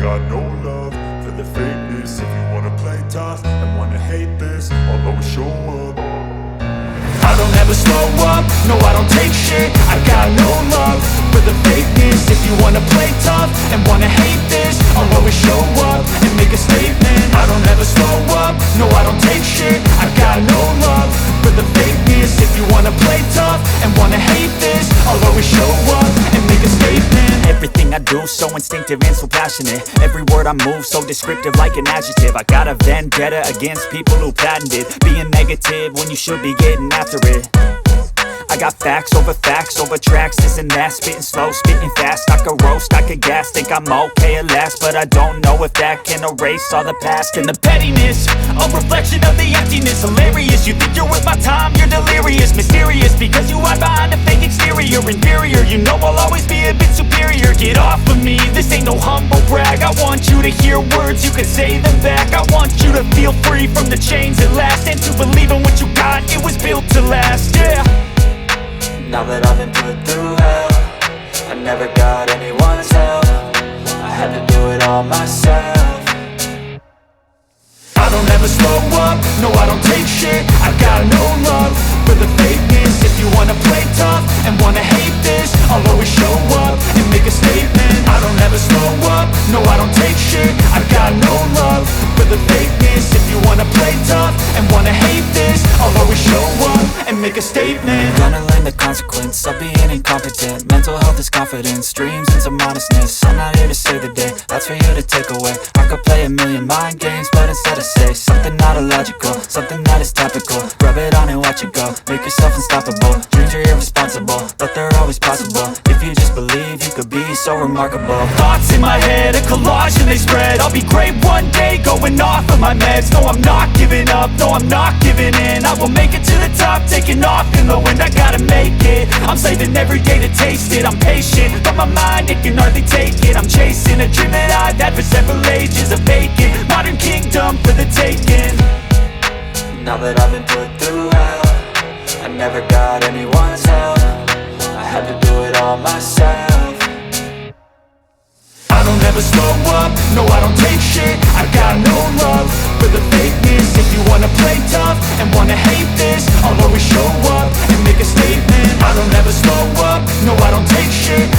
got no love for the fakeness. If you wanna play tough and wanna hate this, I'll always show up. I don't ever slow up, no I don't take shit. I got no love for the fakeness. If you wanna play tough and wanna hate this, I'll always show up and make a statement. I don't ever slow up, no I don't take shit. I got no love for the fakeness. If you wanna play tough and wanna hate this, I'll always show up and make a statement. Everything I do so instinctive and so passionate. Every word I move so descriptive like an adjective. I got a vendetta against people who patented being negative when you should be getting after it. I got facts over tracks, this and that. Spitting slow, spitting fast. I could roast, I could gas. Think I'm okay at last, but I don't know if that can erase all the past. And the pettiness, a reflection of the emptiness. Hilarious, you think you're worth my time, you're delirious. Mysterious, because you hide behind a fake exterior. Inferior, you know I'll always be a bit superior. Get off of me, this ain't no humble brag. I want you to hear words, you can say them back. I want you to feel free from the chains at last, and to believe in what you got, it was built to last, yeah. Now that I've been put through hell, I never got anyone's help. I had to do it all myself. I don't ever slow up, no I don't take shit. I got no love for the fakeness. If you wanna play tough and wanna hate this, I'll always show up and make a statement. I don't ever slow up, no I don't take shit. I got no love for the fakeness. If you wanna play tough and wanna hate this, I'll always show up and make a statement. Gonna learn the consequence of being incompetent. Mental health is confidence, dreams and some modestness. I'm not here to save the day, that's for you to take away. I could play a million mind games, but instead I say something not illogical, something that is topical. Rub it on and watch it go, make yourself unstoppable. Dreams are irresponsible, but they're always possible. If you just believe, you could be so remarkable. Thoughts in my head, a collage and they spread. I'll be great one day, going off of my meds. No, I'm not giving up, no, I'm not giving in. I will make it to the top, taking off in the wind. I gotta make it, I'm saving every day to taste it. I'm patient, but my mind, it can hardly take it. I'm chasing a dream that I've had for several ages. A vacant, modern kingdom for the taking. Now that I've been put through hell, I never got anyone's help. I had to do it all myself. I don't ever slow up, no I don't take shit. I got no love for the fakeness. If you wanna play tough and wanna hate this, I'll always show up and make a statement. I don't ever slow up, no I don't take shit.